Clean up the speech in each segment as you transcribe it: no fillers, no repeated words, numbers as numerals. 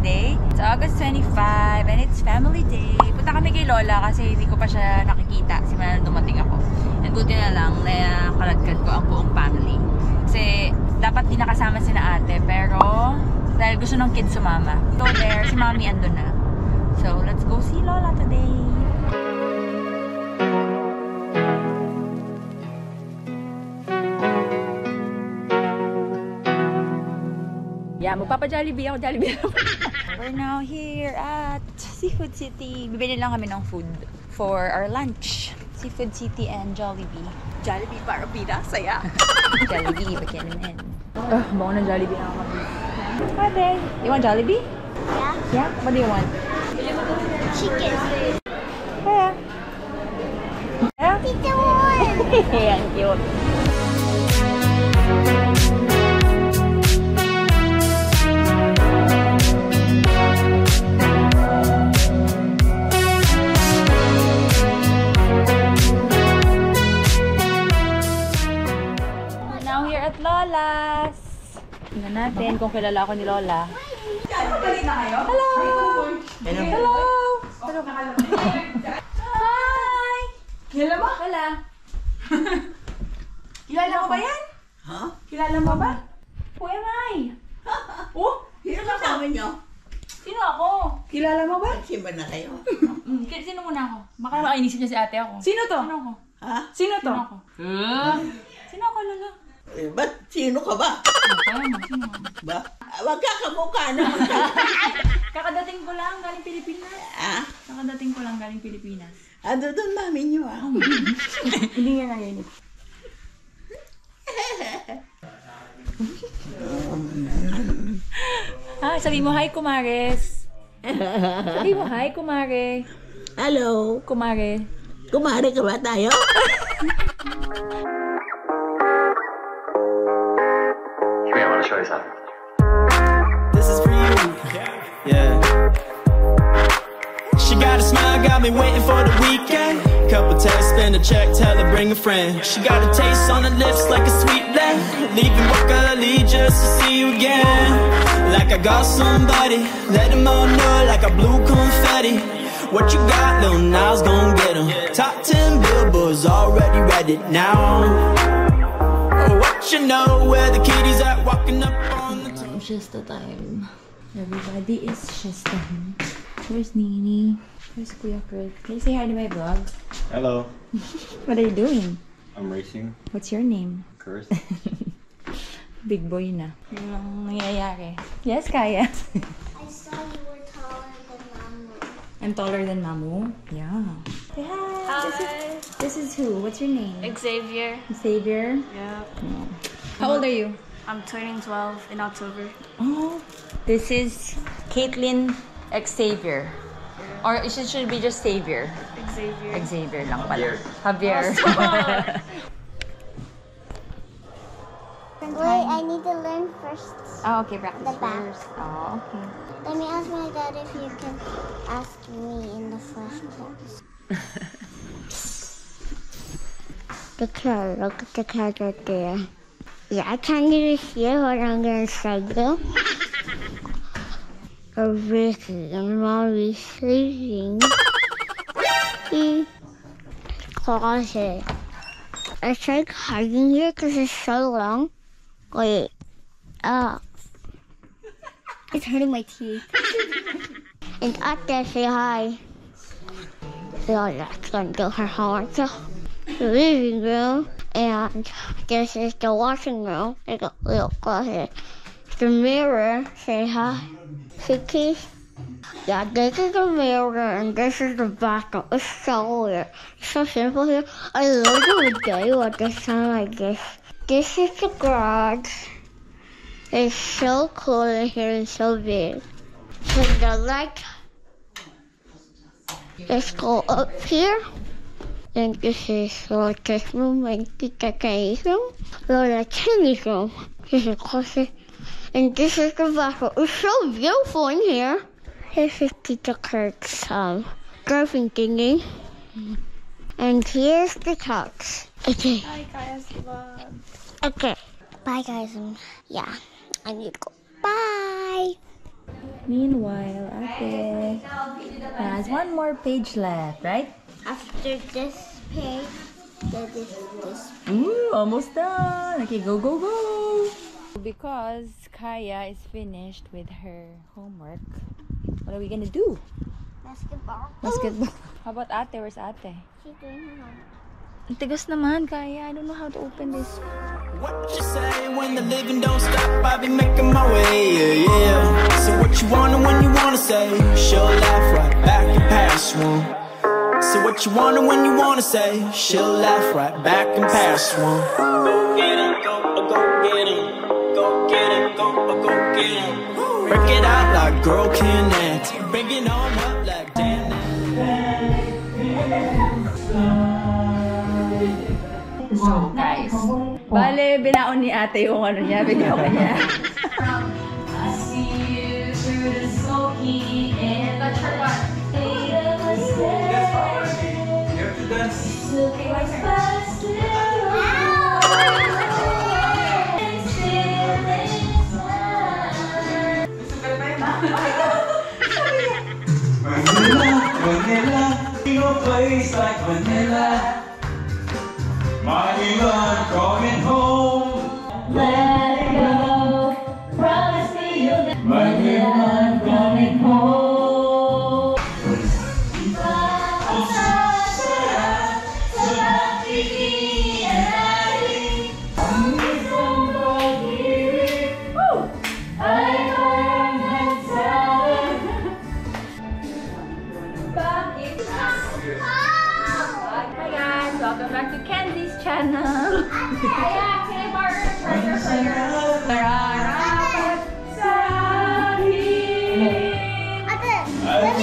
birthday. It's August 25 and it's family day. Punta kami kay Lola kasi hindi ko pa siya nakikita simula na dumating ako. And buti na lang na kaladkad ko ang buong family. Kasi dapat di nakasama si na ate pero dahil gusto ng kids sumama. So there, si Mommy andun na. So let's go see Lola today. Yeah, magpapa-Jollibee ako, Jollibee. We're now here at Seafood City. Bibili lang kami ng food for our lunch. Seafood City and Jollibee. Jollibee para pinasaya. Jollibee, bakit naman. Baka ng Jollibee na kami. Hi, babe. You want Jollibee? Yeah. Yeah? What do you want? Chicken. Yeah. Yeah? Tita one. Yan, cute. Lola's. Tingnan natin kung kilala ako ni Lola. Hello! Hello! Hello! Hi! Kilala mo? Wala. Kilala mo ba yan? Ha? Kilala mo ba? Who am I? Oh? Sino kasama nyo? Sino ako? Kilala mo ba? Simba na kayo. Sino muna ako? Baka makainisip niya si ate ako. Sino to? Sino ako? Ha? Sino to? Sino ako? Sino ako, Lola? Eh, ba't sino ka ba? Kaya mo, sino ako? Ba? Wag ka kamukha na. Kakadating ko lang galing Pilipinas. Ah? Kakadating ko lang galing Pilipinas. Ando doon mami nyo ah. Hindi nga ngayon. Sabi mo, hi, kumares. Sabi mo, hi, kumare. Hello? Kumare. Kumare ka ba tayo? Here, I want to show you something. This is for you. Yeah. She got a smile, got me waiting for the weekend. Couple texts, spend a check, tell her bring a friend. She got a taste on her lips like a sweet blend. Leaving work early just to see you again. Like I got somebody, let them all know like I blew confetti. What you got, little Niles gon' get 'em. Top 10 billboards already read it now. What you know, where the kitties at, walking up on the top. Siesta time. Everybody is siesta. Where's Nini? Where's Kuya Kurt? Can you say hi to my vlog? Hello. What are you doing? I'm racing. What's your name? Kurt. Big boy na. Yung nangyayari. Yes, Kaya. I saw you were taller than Mamu. I'm taller than Mamu? Yeah. Say hi. This is who? What's your name? Xavier. Xavier? Yeah. How old are you? I'm turning 12 in October. Oh. This is Caitlin Xavier. Or it should be just Xavier. Xavier. Xavier lang pala. Javier. Wait, I need to learn first. Oh, okay. Practice The back. first. Oh, okay. Let me ask my dad if you can ask me in the first place. The car, look at the car right there. Yeah, I can't even hear what I'm gonna say though. Ricky and Mommy sleeping. He closet. I tried hiding here because it's so long. Wait. It's hurting my teeth. And Atta, say hi. Lola's gonna do her homework. So, the living room. And this is the washing room. I got a little closet. The mirror. Say hi. Vicky. Yeah, this is the mirror and this is the bathroom. It's so weird. It's so simple here. I love the day with this time like this. This is the garage. It's so cool in here and so big. So the light. Let's go up here. And this is Lola's room and Tita Kay's room. Lola Cheney's room. This is closet. And this is the bathroom. It's so beautiful in here. This is Tita Kurt's girlfriend thingy. And here's the couch. Okay. Hi guys, vlog. Okay. Bye guys. Yeah. I need to go. Bye. Meanwhile, ate has one more page left, right? After this page, this. Ooh, almost done. Okay, go, go, go. Because Kaya is finished with her homework, what are we gonna do? Basketball. Basketball. How about ate? Where's ate? She's doing her homework. Ang tigas naman, Kaya. I don't know how to open this. What you say when the living don't stop? I be making my way, yeah. So what you wanna when you wanna say? She'll laugh right back and pass one. So what you wanna when you wanna say? She'll laugh right back and pass one. Go get it, go get it, go get it, go get it. Break it out like girl can act. Bring it on up like damn. So, guys, bale, binaon ni ate yung ano niya, video ko niya. I see you through the smoky and the church. Vanilla, no place like vanilla. Manila, I'm coming home. Let it go, promise me you'll never. Manila, I'm coming home. Hi guys, welcome back to Kenzie's channel.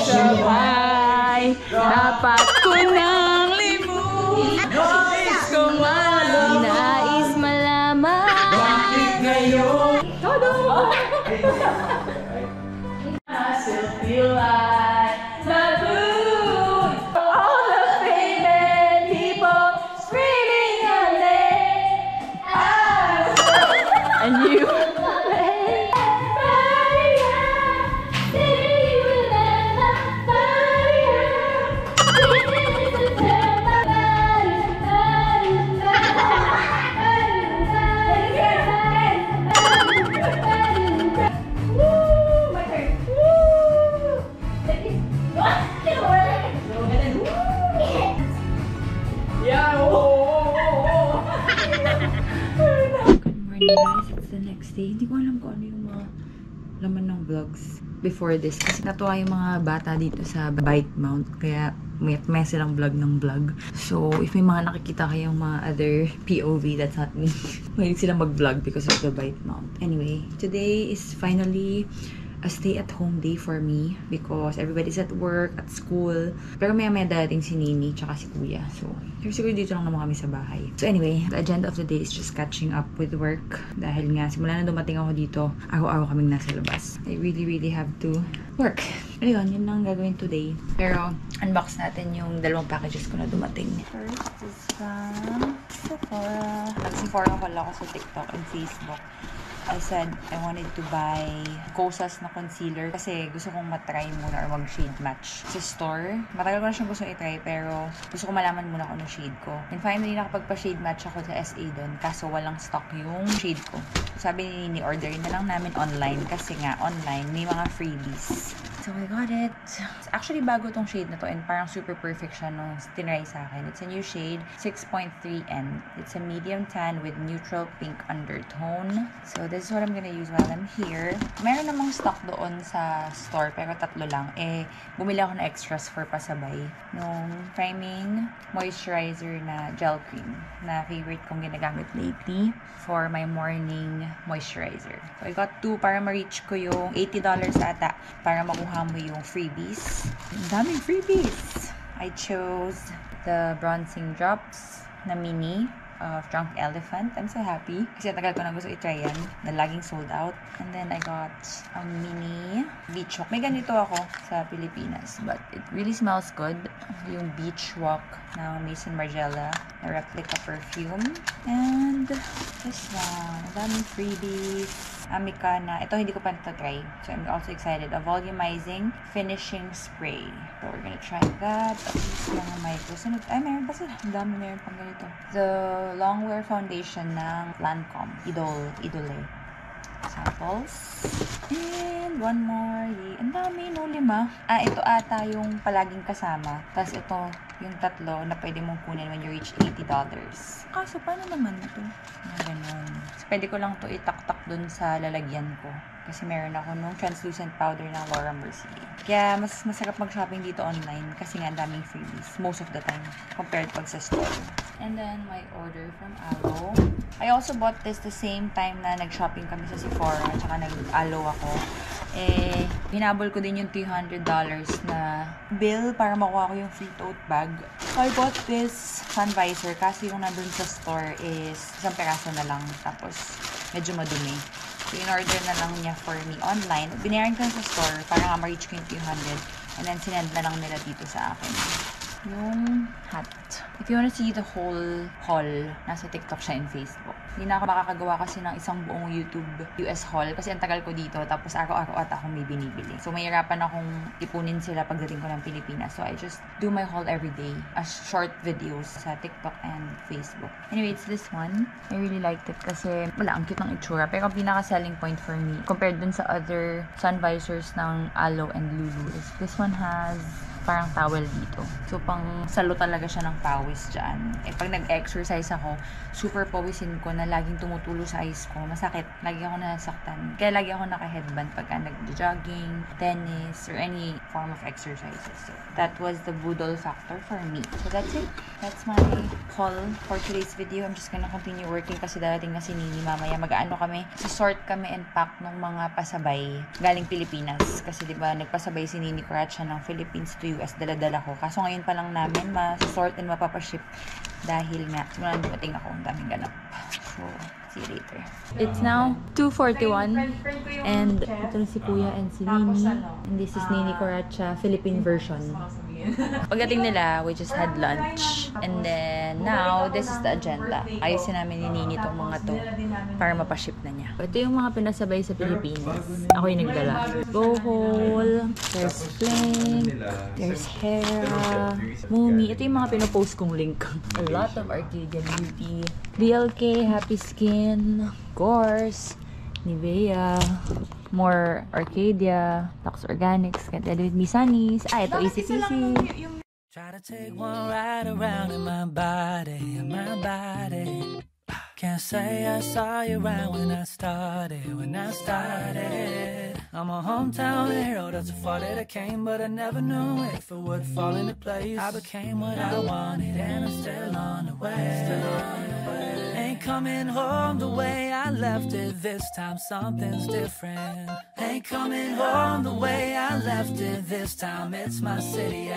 Sabay, dapat ko nang limutin. Nais kong malaman. Nais malaman. Bakit ngayon? Todo! I still feel like baboon. All the famous people screaming your name. And you. Guys, it's the next day. Hindi ko alam kung ano yung mga laman ng vlogs before this. Kasi natuwa yung mga bata dito sa Bite Mount. Kaya may silang vlog ng vlog. So, if may mga nakikita kayong mga other POV, that's not me. Mahilig silang mag-vlog because of the Bite Mount. Anyway, today is finally a stay-at-home day for me because everybody's at work, at school. Pero maya-maya dadating si Nini tsaka si Kuya. So, siguro dito lang naman kami sa bahay. So anyway, the agenda of the day is just catching up with work. Dahil nga, simula na dumating ako dito, araw-araw kaming nasa labas. I really have to work. Ayun, yun lang gagawin today. Pero, unbox natin yung dalawang packages ko na dumating. First is from Sephora. Nag-Sephora pala ako sa TikTok and Facebook. I said I wanted to buy Kosas na concealer kasi gusto kong matry muna or mag-shade match sa store. Matagal ko na siyang gusto i-try pero gusto ko malaman muna kung ano shade ko. And finally, nakapagpa-shade match ako sa SA doon kaso walang stock yung shade ko. Sabi ni order na lang namin online kasi nga online may mga freebies. So I got it. It's actually bago tong shade na to and parang super perfect siya nung tinry sa akin. It's a new shade, 6.3N. It's a medium tan with neutral pink undertone. So this is what I'm gonna use while I'm here. Meron namang stock doon sa store pero 3 lang. Eh, bumili ako na extras for pasabay. Nung priming moisturizer na gel cream na favorite kong ginagamit lately for my morning moisturizer. So I got 2 para ma-reach ko yung $80 ata para makuha mo yung freebies. Ang daming freebies! I chose the bronzing drops na mini of Drunk Elephant. I'm so happy. Kasi tagal ko na gusto i-try yan. Na laging sold out. And then I got a mini beach walk. May ganito ako sa Pilipinas. But it really smells good. Yung beach walk ng Maison Margiela na replica perfume. And this one. Ang daming freebies. Amica na, ito hindi ko pa ito-try. So, I'm also excited. A volumizing finishing spray. So, we're gonna try that. At least yung may kusunod. Ay, meron pa sila. Ang dami meron pang ganito. The Longwear Foundation ng Lancome. Idole. Samples. And one more. Ang dami, no? 5. Ito ata yung palaging kasama. Tapos ito, yung 3 na pwede mong kunin when you reach $80. Kaso, paano naman ito? Ganun. So, pwede ko lang to itaktak dun sa lalagyan ko. Kasi meron ako nung translucent powder ng Laura Mercier. Kaya, mas masarap mag-shopping dito online kasi nga daming freebies. Most of the time. Compared pag sa store. And then, my order from Alo. I also bought this the same time na nag-shopping kami sa Sephora. Tsaka nag-Alo ako. Hinabol ko din yung $300 na bill para makuha ko yung free tote bag. I bought this sun visor kasi yung nandun sa store is isang peraso na lang. Tapos, medyo madumi. So, in-order na lang niya for me online. Binayaran ko sa store para nga ma-reach ko yung 300. And then, sinend na lang nila dito sa akin. Yung hat. If you wanna see the whole haul, nasa TikTok siya and Facebook. Hindi na ako makakagawa kasi ng isang buong YouTube US haul kasi ang tagal ko dito tapos araw-araw ata akong may binibili. So, mahirapan akong ipunin sila pagdating ko ng Pilipinas. So, I just do my haul every day as short videos sa TikTok and Facebook. Anyway, it's this one. I really liked it kasi wala, ang cute ng itsura. Pero ang pinaka-selling point for me, compared dun sa other sun visors ng Alo and Lulu, is this one has parang towel dito. So, pang salo talaga siya ng pawis dyan. Pag nag-exercise ako, super pawisin ko na laging tumutulo sa eyes ko. Masakit. Lagi ako nasaktan. Kaya lagi ako naka-headband pagka nag-jogging, tennis, or any form of exercises. So, that was the budol factor for me. So, that's it. That's my haul for today's video. I'm just gonna continue working kasi darating na si Nini mamaya. Mag-ano kami, sort kami and pack ng mga pasabay galing Pilipinas. Kasi diba, nagpasabay si Nini Coracha ng Philippines to US, dala-dala ko. Kaso ngayon pa lang namin ma-sort and mapapaship dahil nga simula dumating ako, ang daming ganap. So, see you later. It's now 2:41 and ito na si Kuya and si Nini. And this is Nini Coracha, Philippine version. Pagdating nila, we just had lunch. And then, now, this is the agenda. Ayusin namin ni Nini itong mga to para mapaship na niya. Ito yung mga pinasabay sa Pilipinas. Ako yung nagdala. Bohol, there's Flink, there's Hera, Mumi. Ito yung mga pinopost kong link. A lot of Arcadia Beauty, BLK, Happy Skin, of course, Nivea, more Arcadia, Tox Organics, Get Ready With Me Sunnies. Ito ACTC. Try to take one ride around in my body, Can't say I saw you right when I started. I'm a hometown hero, that's the far that I came, but I never knew if it would fall into place. I became what I wanted, and I'm still on the way. Ain't coming home the way I left it, this time something's different. Ain't coming home the way I left it, this time it's my city,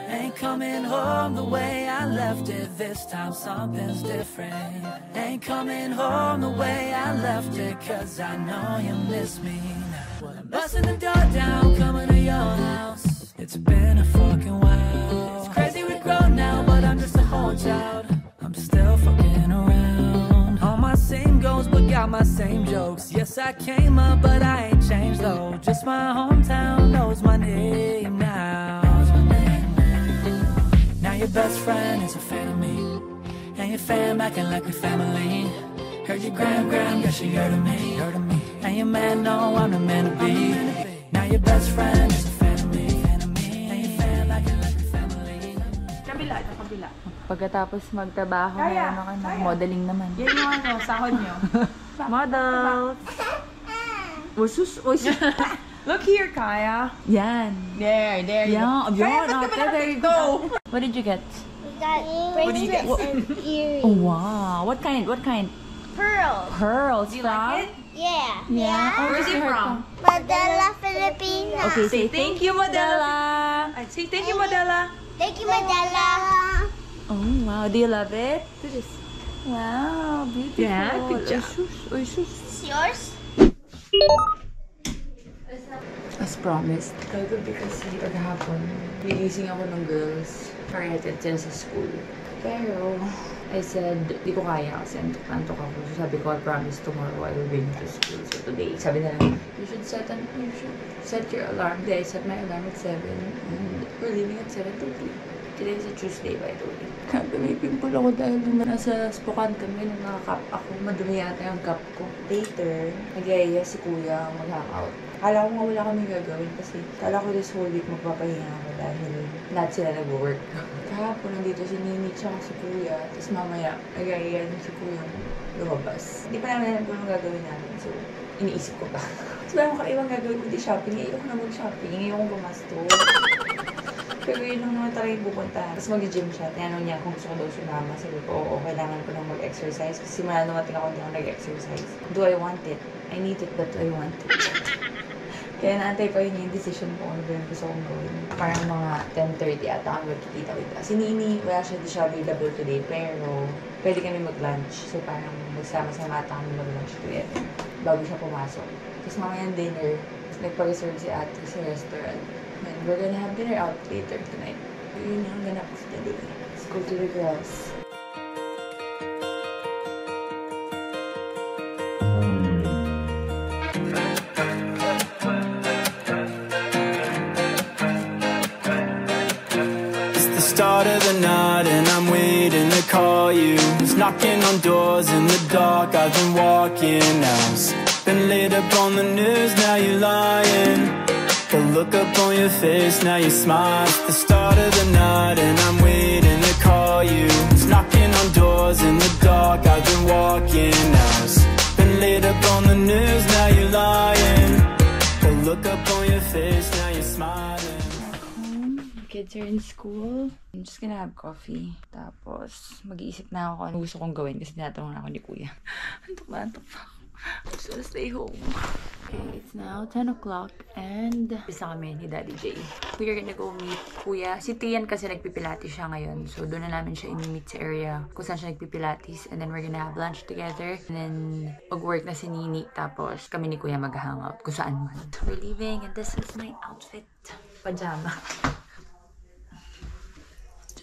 Ain't coming home the way I left it, this time something's different. Ain't coming home the way I left it, cause I know you miss me now. Well, I'm busting the door down, coming to your house. It's been a fucking while. It's crazy we grown now, but I'm just a whole child. I'm still fucking around. All my same goals, but got my same jokes. Yes, I came up, but I ain't changed though. Just my hometown knows my name now. Now your best friend is a fan of me, and your fam acting like we family. Heard your gram, guess she heard of me. And your man know I'm the man to be. Now your best friend is a fan of me, and your fam acting like we family. Kabila. Pagkatapos magtrabaho, meron ako ng modeling naman. Yan yung ano, sahod nyo. Models! Look here, Kaya. Yan. There. Yeah, Kaya, ba't ka very malapit to? What did you get? We got bracelets and earrings. Oh, wow. What kind? Pearls. Pearls. Do you like it? Yeah. Yeah. Oh, Where's it from? Madela, Philippines. Okay, say thank you, Modella. Say thank you, Modella. Thank you, Madela. Oh, wow. Do you love it? Do this. Wow, beautiful. Yeah, good job. It's yours? As promised, kagabi kasi paghapon, nilising ako ng girls. Parehitid sila sa school. Pero, I said, di ko kaya kasi antok ako. So sabi ko, I promise tomorrow I will bring you to school. So today, sabi na lang, you should set your alarm. Today, I set my alarm at 7 and we're leaving at 7:30. Today is a Tuesday, by the way. Grabe, may pimple ako dahil nasa Spokane kami nung nakakap ako. Madumi yata yung cup ko. Later, nag-iaya si kuya mag-hangout. Kala ko nga wala kami gagawin kasi kala ko this whole week magpapahinga ako dahil lahat sila nag-work. Kahapon nandito si Nini tsaka si kuya. Tapos mamaya, nag-iaya si kuya lumabas. Hindi pa namin alam kung anong gagawin namin. So, iniisip ko pa. So, meron ka ibang gagawin kundi shopping. Ayoko na mag-shopping. Ayoko pumasto. Pero yun lang naman talaga yung pupunta. Tapos mag-gym siya. Tinanong niya kung gusto ko daw sumama. Sabi ko, oo, kailangan ko nang mag-exercise. Kasi simula natin ako hindi ako nag-exercise. Do I want it? I need it, but do I want it? Kaya naantay pa yun yung decision ko ano ba yung gusto kong gawin. Parang mga 10:30 ata kami magkikita-kita. Si Nini, wala siya, di siya available today. Pero pwede kami mag-lunch. So parang magsama-sama ata kami mag-lunch together. Bago siya pumasok. Tapos mamayang dinner, nagpa-reserve si ate sa restaurant. And we're gonna have dinner out later tonight. Yun yung ganap of the day. Let's go to the girls. It's the start of the night and I'm waiting to call you. It's knocking on doors in the dark. I've been walking now. Been laid up on the news, now you're lying. The look up on your face, now you smile. It's the start of the night and I'm waiting to call you. It's knocking on doors in the dark. I've been walking now. Been laid up on the news, now you're lying. The look up on your face, now you're smiling. Kids are in school. I'm just gonna have coffee. Tapos, mag-iisip na ako kung ano gusto kong gawin kasi tinatanong na ako ni kuya. Antok ba? I'm just gonna stay home. Okay, it's now 10 o'clock and isa kami ni Daddy J. We're gonna go meet kuya. Si Tian kasi nagpipilates siya ngayon. So, doon na namin siya i-meet sa area kung saan siya nagpipilates. And then, we're gonna have lunch together. And then, mag-work na si Nini. Tapos, kami ni kuya mag-hangout kung saan man. We're leaving and this is my outfit. Pajama.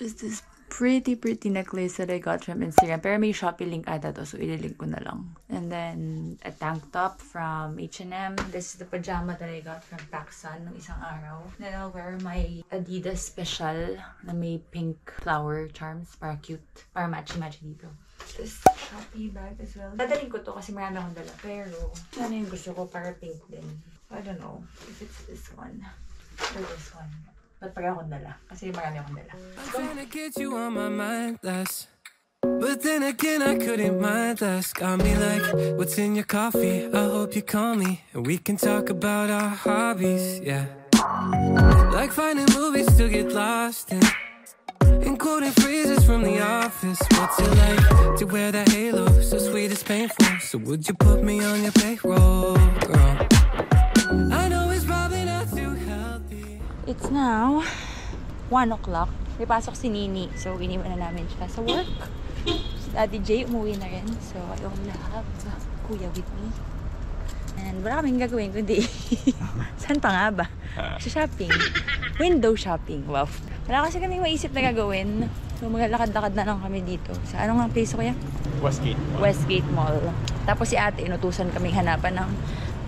Just this pretty necklace that I got from Instagram. Pero may Shopee link ata to, so ililink ko na lang. And then, a tank top from H&M. This is the pajama that I got from PacSun nung isang araw. Then I'll wear my Adidas Special na may pink flower charms. Para cute. Para matchy-matchy dito. This Shopee bag as well. Dadaling ko to kasi marami akong dala. Pero, ano yung gusto ko para pink din. I don't know if it's this one or this one. Ba't pag akong dala? Kasi marami akong dala. I'm trying to get you on my mind less. But then again I couldn't mind less. Got me like, what's in your coffee? I hope you call me and we can talk about our hobbies, yeah. Like finding movies to get lost in, and quoting phrases from The Office. What's it like to wear that halo? So sweet it's painful. So would you put me on your payroll, girl? I know it's probably not too healthy. It's now 1 o'clock. May pasok si Nini. So, iniwan na namin siya sa work. Si Daddy J, umuwi na rin. So, I only have kuya with me. And wala kaming gagawin kundi saan pa nga ba? Sa shopping. Window shopping. Wow. Wala kasi kaming maisip na gagawin. So, maglalakad-lakad na lang kami dito. Sa anong nga place ko kaya? Westgate. Westgate Mall. Tapos si ate, inutusan kaming hanapan ng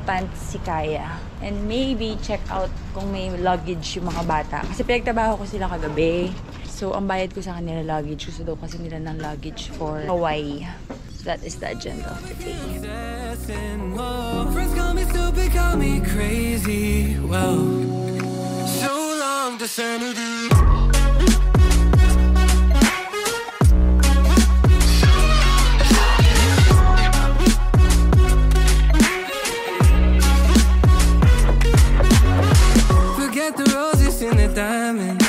pants si Kaya. And maybe check out kung may luggage yung mga bata. Kasi pinagtrabaho ko sila kagabi. So, ang bayad ko sa kanila luggage. Gusto daw kasi nila ng luggage for Hawaii. So, that is the agenda of the day. Friends call me stupid, call me crazy. Well, so long to sanity. Diamonds,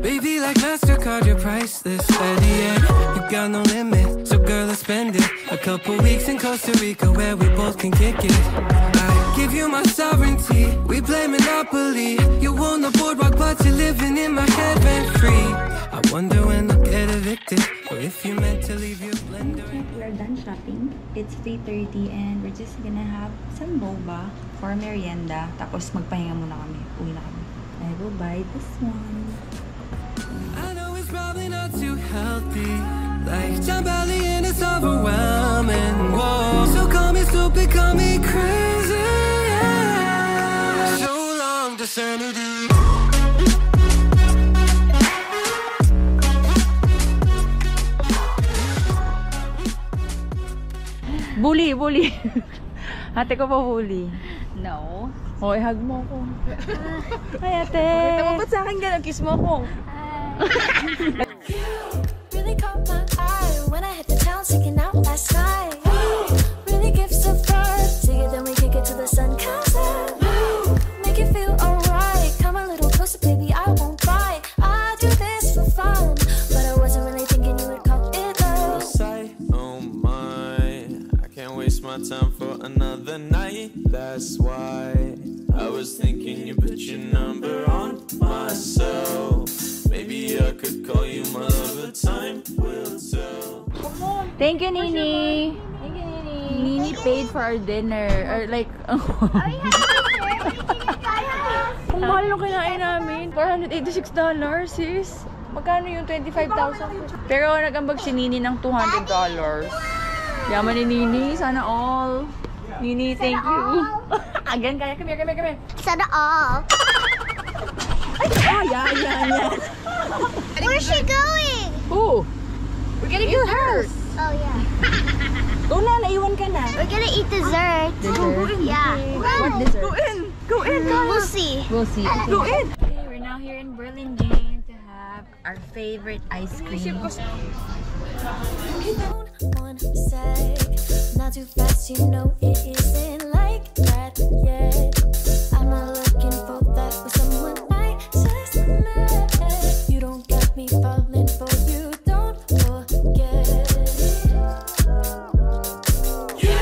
baby, like MasterCard, you're priceless. At the end, you got no limit, so girl, let's spend it. A couple weeks in Costa Rica where we both can kick it. I give you my sovereignty, we play Monopoly. You own the boardwalk, but you're living in my head rent free. I wonder when I'll get evicted, or if you meant to leave your blender. We're done shopping. It's 3:30 and we're just gonna have some boba for merienda. Tapos magpahinga muna kami. Uwi na kami. I will buy this one. I know it's probably not too healthy. like time belly and it's overwhelming. Whoa. So call me stupid, call me crazy. Yeah. So long to sanity. Bully, bully. Ate ko pa bully. No. Hoy, hug mo ko. Hi, ate. Ito mo ba't sa akin gano'n? Kiss mo ko. Really caught my eye when I hit the town sticking out last night. Really gives a vibe. Take it, then we kick it till the sun comes out. Make it feel alright. Come a little closer, baby, I won't bite. I do this for fun, but I wasn't really thinking you would call it love. Oh my, I can't waste my time for another night. That's why I was thinking you put your number on my cell. Maybe I could call you my lover, time will tell. Thank you, Nini. Thank you, Nini. Nini paid for our dinner. Or like, ang mahal nung kinain namin. $486, sis. Magkano yung 25,000? Pero nag-ambag si Nini ng $200. Yaman ni Nini. Sana all. Nini, thank you. Again, kaya. Come here. Sana all. Yeah. Where's she going? Oh, we're gonna get hers. Oh, yeah. Go na, naiwan ka na. We're gonna eat dessert. Yeah. What dessert? Go in, We'll see. We'll see. Go in. Okay, we're now here in Burlingame to have our favorite ice cream. One sec, not too fast, you know it isn't like that yet. I'm not looking for that with someone I just met. You don't got me falling for you, don't forget it. You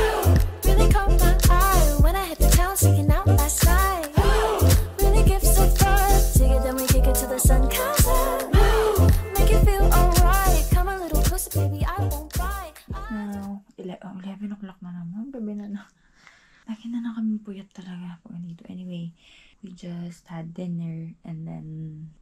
really caught my eye when I hit the town sticking out last night. Really gives a vibe, take it then we kick it till the sun comes out. Make it feel alright, come a little closer, baby, I won't bite. Now, 11 o'clock na naman. Gabi na. Lagi na kami puyat talaga po dito. Anyway, we just had dinner and then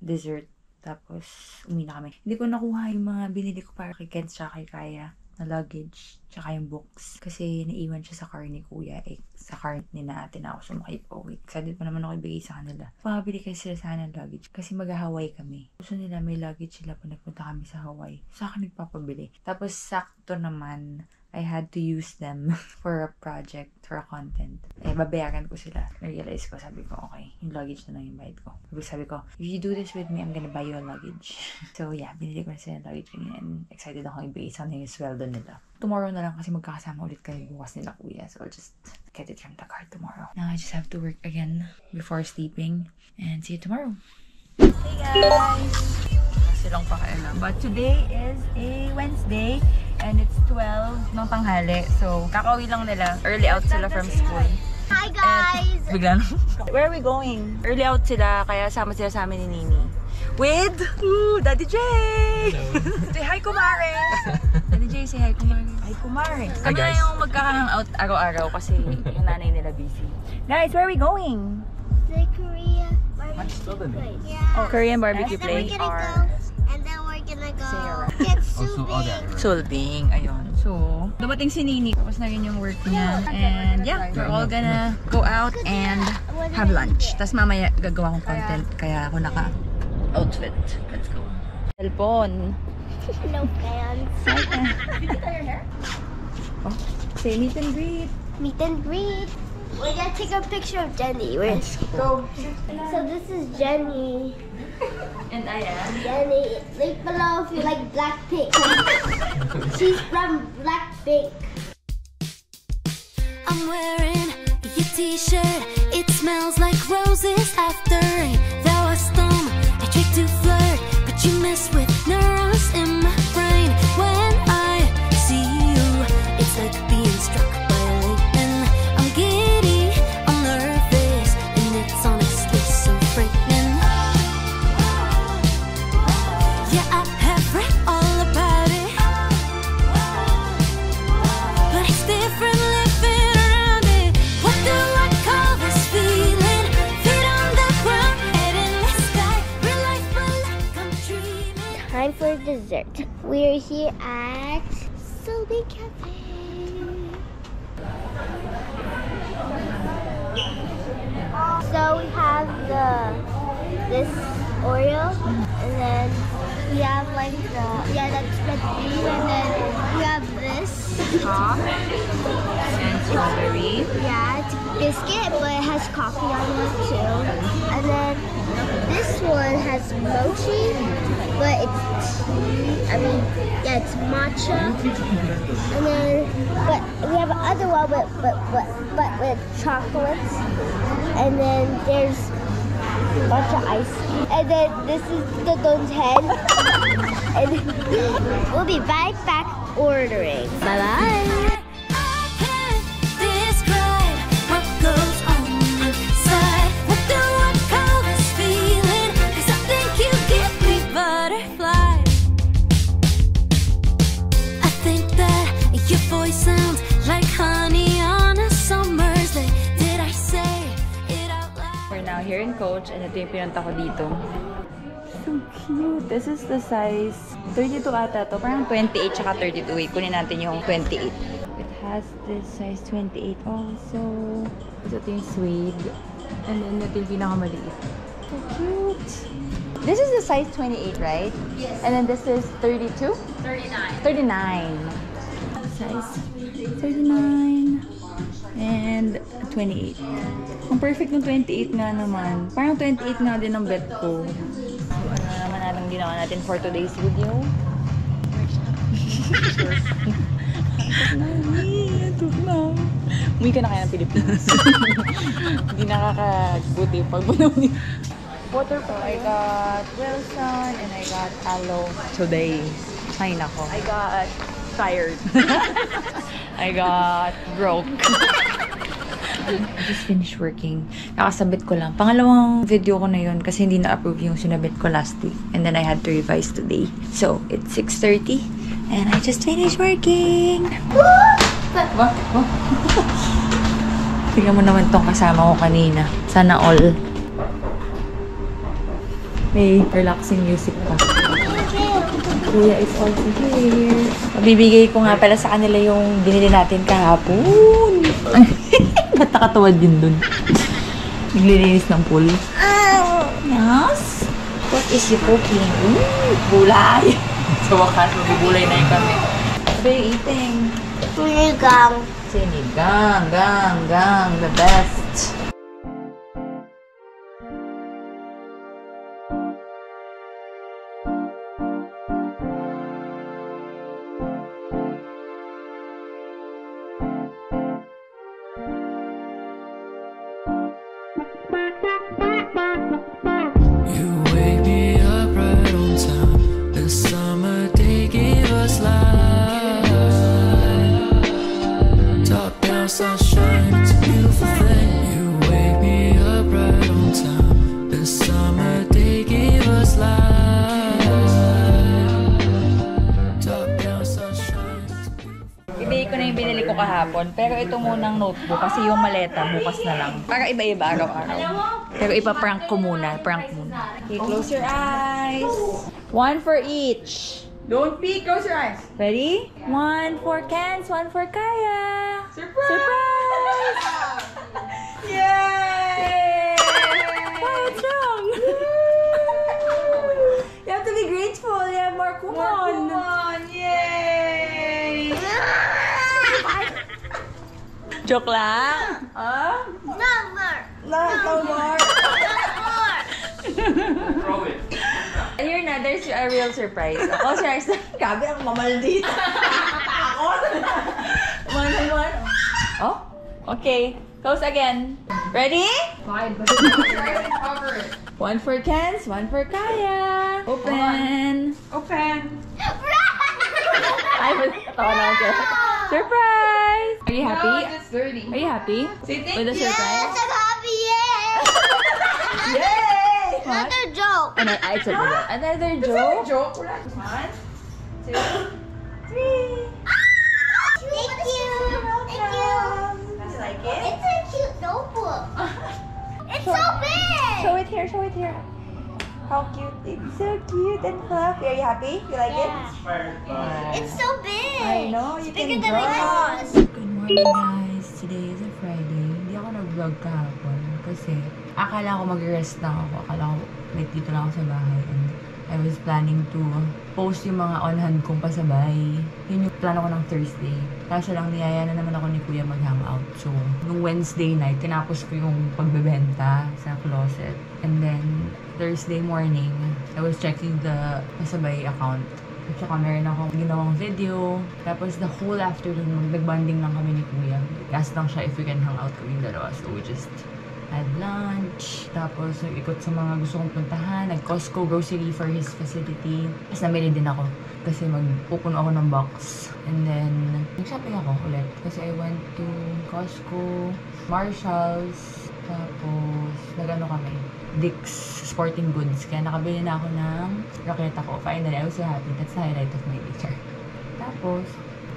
dessert. Tapos, uwi na kami. Hindi ko nakuha yung mga binili ko para kay Ken tsaka kay Kaya na luggage, tsaka yung books. Kasi naiwan siya sa car ni Kuya. Sa car ni na ate na ako sumakay pa uwi. Excited pa naman ako ibigay sa kanila. Pangabili kasi sila sana ng luggage. Kasi mag-Hawaii kami. Gusto nila may luggage sila pag nagpunta kami sa Hawaii. Sa akin nagpapabili. Tapos sakto naman, I had to use them for a project, for a content. Babayaran ko sila. Na-realize ko, sabi ko, okay, yung luggage na lang yung bayad ko. Sabi ko, if you do this with me, I'm gonna buy you a luggage. So yeah, binili ko na sila yung luggage kanina and excited ako ibigay sa yung sweldo nila. Tomorrow na lang kasi magkakasama ulit kami bukas nila Kuya. So I'll just get it from the car tomorrow. Now I just have to work again before sleeping and see you tomorrow. Hey guys! Silang pakialam. But today is a Wednesday and it's 12 ng tanghali. So, kakauwi lang nila. Early out sila from school. Hi, guys. Bigla na. Where are we going? Early out sila, kaya sama sila sa amin ni Nini. With Daddy Jay! Say hi, Kumare! Daddy Jay, say hi, Kumare. Hi, Kumare. Kami na yung magkaka-hangout araw-araw kasi yung nanay nila busy. Guys, where are we going? The Korea barbecue place. Yeah. Oh, Korean barbecue And then we're place. gonna go. And then we're gonna go get Subing. Sulbing, ayun. So, dumating si Nini. Tapos na rin yung work niya. And yeah, we're all gonna go out and have lunch. Tapos mamaya gagawa kong content. Kaya ako naka-outfit. Let's go. Cellphone. No fans. Oh, say meet and greet. Meet and greet. We're gonna take a picture of Jenny. Let's go. So this is Jenny. And I am Jenny. Link below if you like Blackpink. She's from Blackpink. I'm wearing your t-shirt. It smells like roses after rain. There was storm, I tried to flirt, but you mess with neurons in my brain. When I see you, it's like being struck by lightning. I'm giddy, I'm nervous, and it's honestly so frightening. Yeah, I have read all about it, but it's different living around it. What do I call this feeling? Feet on the ground. dessert. We're here at Sobe Cafe. So we have this Oreo, and then we have like that's the cream, and then we have this Top and strawberry. Yeah, it's biscuit, but it has coffee on it too. And then this one has mochi, but it's tea. I mean, yeah, it's matcha. And then, but we have another one, but with chocolates. And then there's a bunch of ice cream. And then this is the Don's head. And we'll be right back ordering. Bye bye. Sounds like honey on a summer's day. Did I say it out loud? We're now here in Coach, and ito yung pinunta ko dito. So cute! This is the size 32 ata to. Parang 28 tsaka 32. Wait, kunin natin yung 28. It has this size 28 also. Ito yung suede. And then ito yung pinakamaliit. So cute! This is the size 28, right? Yes. And then this is 32? 39. 39. Size 39 and 28. Ang perfect ng 28 nga naman. Parang 28 nga din ang bet ko. So, ano naman nalang ginawa natin for today's video? Antok na. Umuwi ka na kaya ng Pilipinas. Hindi nakakabuti pag bunaw niya. Water po. I got Wilson and I got aloe today. Ay nako. I got tired. I got broke. I just finished working. Nakasabit ko lang. Pangalawang video ko na yun kasi hindi na-approve yung sinabit ko last week. And then I had to revise today. So, it's 6:30 and I just finished working. What? Tingnan mo naman tong kasama ko kanina. Sana all. May relaxing music pa. Kuya is also here. Mabibigay ko nga pala sa kanila yung binili natin kahapon. Ba't nakatawad din dun? Naglilinis ng pool. Yes? What is you cooking? Bulay! Sa wakas, magbubulay na yung kami. What are you eating? Sinigang. Sinigang, gang, the best. Sunshine, it's a beautiful thing. You wake me up right on time. The summer day gave us life. Top down sunshine. Ibigay ko na yung binili ko kahapon. Pero ito munang notebook kasi yung maleta bukas na lang. Para iba-iba araw-araw. Pero ipa-prank ko muna. Prank muna. Okay, close your eyes. One for each. Don't peek, close your eyes. Ready? One for Kenz, one for Kaya. Surprise! Surprise! Yay! What's wrong? You have to be grateful. You have more kumon. Yay! Joke lang. Huh? No more. No more. Throw it. And here na, there's a real surprise. Close your eyes. Gabi ang mamaldita. Takot. One. Oh, okay. Close again. Ready? One for Kenz, one for Kaya. Open. Open. I was surprise. Are you happy? No, it's dirty. Are you happy? Say thank With the you. surprise? I'm happy, yeah. Yay! Another joke. Another joke? Joke. One, two, three. Thank you. Thank you. You like it? It's a cute notebook. It's so big. Show it here, show it here. How cute. It's so cute and fluffy. Are you happy? You like it? It's so big. I know. You Bigger can than my draw. nose. Good morning, guys. Today is a Friday. Hindi ako nag-vlog kahapon kasi akala ko mag-rest lang ako. Akala ko like dito lang ako sa bahay. And I was planning to post yung mga on-hand kong pasabay. Yun yung plano ko ng Thursday. Kaso lang niyaya na naman ako ni Kuya mag-hangout. So, nung Wednesday night, tinapos ko yung pagbebenta sa closet. And then, Thursday morning, I was checking the pasabay account. At saka meron akong ginawang video. Tapos the whole afternoon, nag-bonding lang kami ni Kuya. Asked lang siya if we can hang out kaming dalawa. So we just had lunch. Tapos nag-ikot sa mga gusto kong puntahan. Nag-Costco grocery for his facility. Tapos namili din ako. Kasi magpupuno ako ng box. And then, nag-shopping ako ulit. Kasi I went to Costco, Marshalls, tapos nag-ano kami, Dick's Sporting Goods. Kaya nakabili na ako ng raketa ko. Finally, I was so happy. That's the highlight of my picture. Tapos,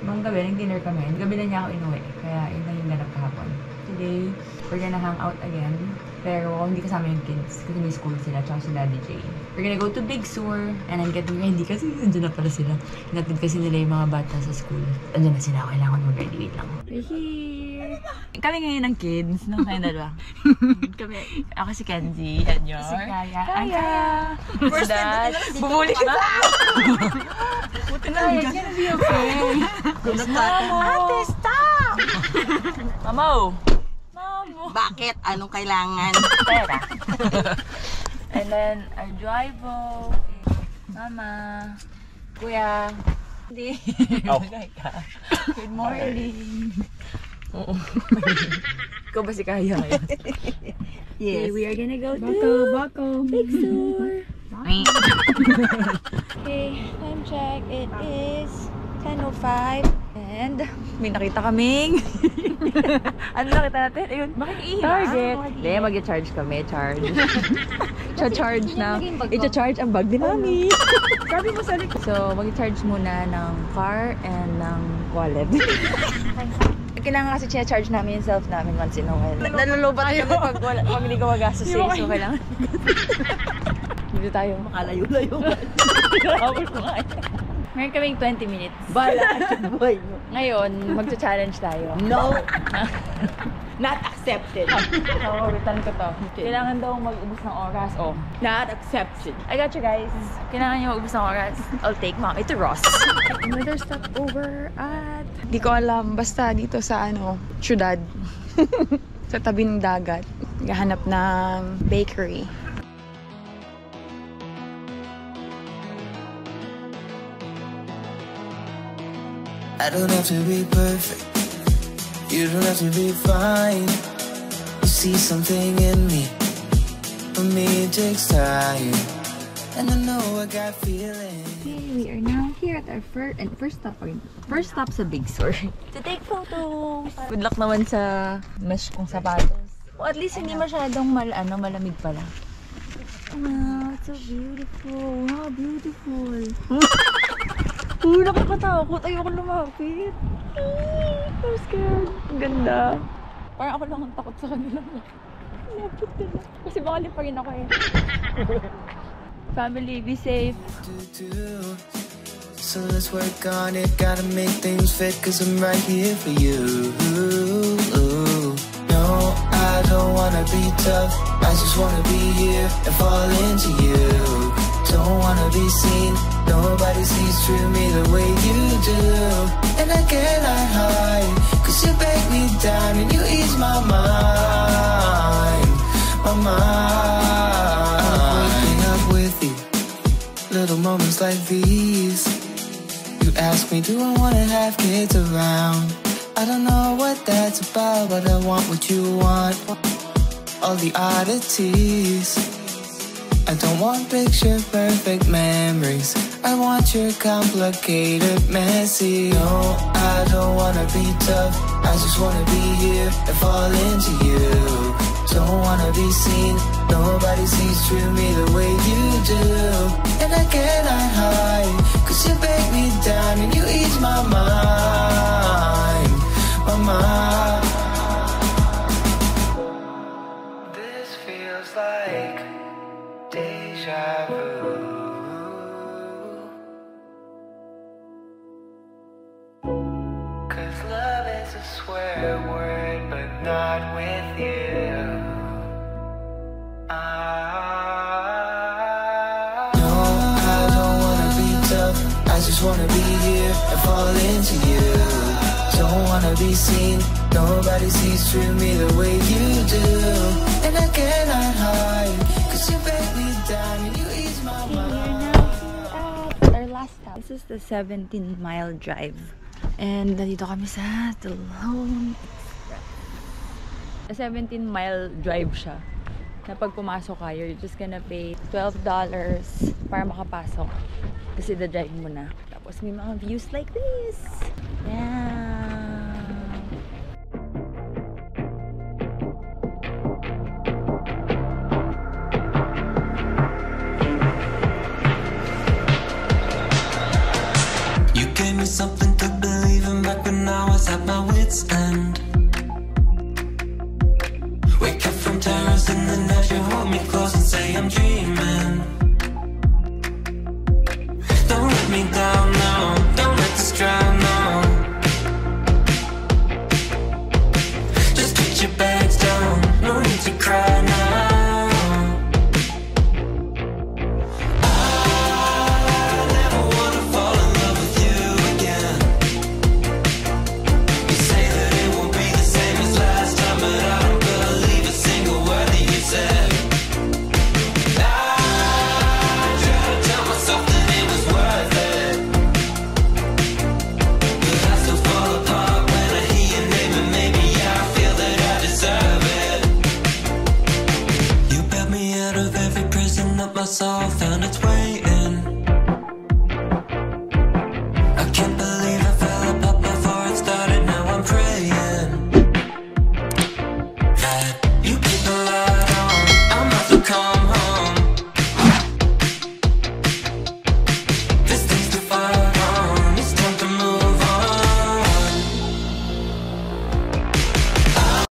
nung gabi, nag-dinner kami. Gabi na niya ako inuwi. Kaya yun na yung ganap kahapon. Today, we're gonna hang out again. Pero hindi kasama yung kids. Kasi may school sila, tsaka si Daddy J. We're gonna go to Big Sur. And I'm getting ready kasi nandiyan na pala sila. Hinatid kasi nila yung mga bata sa school. Nandiyan na sila. Kailangan mag-ready. Wait lang. We're here. Kami ngayon ng kids. No? Kayong dalawa. Kami. Ako si Kenzie. And yours? Si Kaya. Kaya. First time. Bumuli ka na. Buti na. It's gonna be okay. Mamo. Ate, stop! Mamo. Bakit? Anong kailangan? Pera. And then, our driver is Mama, Kuya. Hindi. Oh. Good morning. Oo. Ikaw ba si Kaya ngayon? Yes. Okay, we are gonna go to Big Sur. Okay, time check. It is 10:05. And may nakita kaming ano nakita natin? Ayun, Target. Hindi, mag-charge kami. Charge. Charge na. I-charge ang bag din namin. Sabi mo sa likod. So, mag-charge muna ng car and ng wallet. Kailangan kasi charge namin yung self namin once in a while. Nalulubat kami pag hindi ko magastos eh. So, kailangan. Dito tayo. Makalayo-layo. Meron kaming 20 minutes. Bala sa buhay mo. Ngayon, magcha-challenge tayo. No. Not accepted. Oo, return ko to. Kailangan daw mag-ubos ng oras. Oh. Not accepted. I got you guys. Kailangan nyo mag-ubos ng oras. I'll take Mommy to Ross. Another stopover at... Di ko alam. Basta dito sa syudad. Sa tabi ng dagat. Gahanap ng bakery. I don't have to be perfect. You don't have to be fine. You see something in me. For me it takes time. And I know I got feelings. Okay, we are now here at our first stop again. First stop sa Big Sur. To take photos. Good luck naman sa mesh kong sapatos. O at least hindi masyadong malamig pala. Wow, it's so beautiful. Wow, beautiful. Nakakatakot. Ayoko lumapit. I'm scared. Ang ganda. Parang ako lang ang takot sa kanila. Lapit nila. Kasi baka liparin ako eh. Family, be safe. So let's work on it. Gotta make things fit, 'cause I'm right here for you. No, I don't wanna be tough. I just wanna be here and fall into you. Don't wanna be seen. Nobody sees through me the way you do. And I cannot hide, 'cause you break me down and you ease my mind. My mind. I'm waking up with you. Little moments like these. You ask me, do I wanna have kids around? I don't know what that's about, but I want what you want. All the oddities. I don't want picture perfect memories. I want your complicated, messy. No, I don't wanna be tough. I just wanna be here and fall into you. Don't wanna be seen. Nobody sees through me the way you do. And I cannot hide, 'cause you break me down and you ease my mind. My mind. This feels like deja deja vu. 'Cause love is a swear word, but not with you. No, I don't wanna be tough. I just wanna be here and fall into you. Don't wanna be seen. Nobody sees through me the way you do. And I cannot hide, 'cause you break me down and you ease my mind. Our last stop. This is the 17-mile drive. And nandito kami sa Tulhone Express. A 17-mile drive siya. Na pag pumasok ka, you're just gonna pay $12 para makapasok. Kasi the-drive mo na. Tapos may mga views like this. Yeah. You gave me something to believe in back when I was at my wit's end.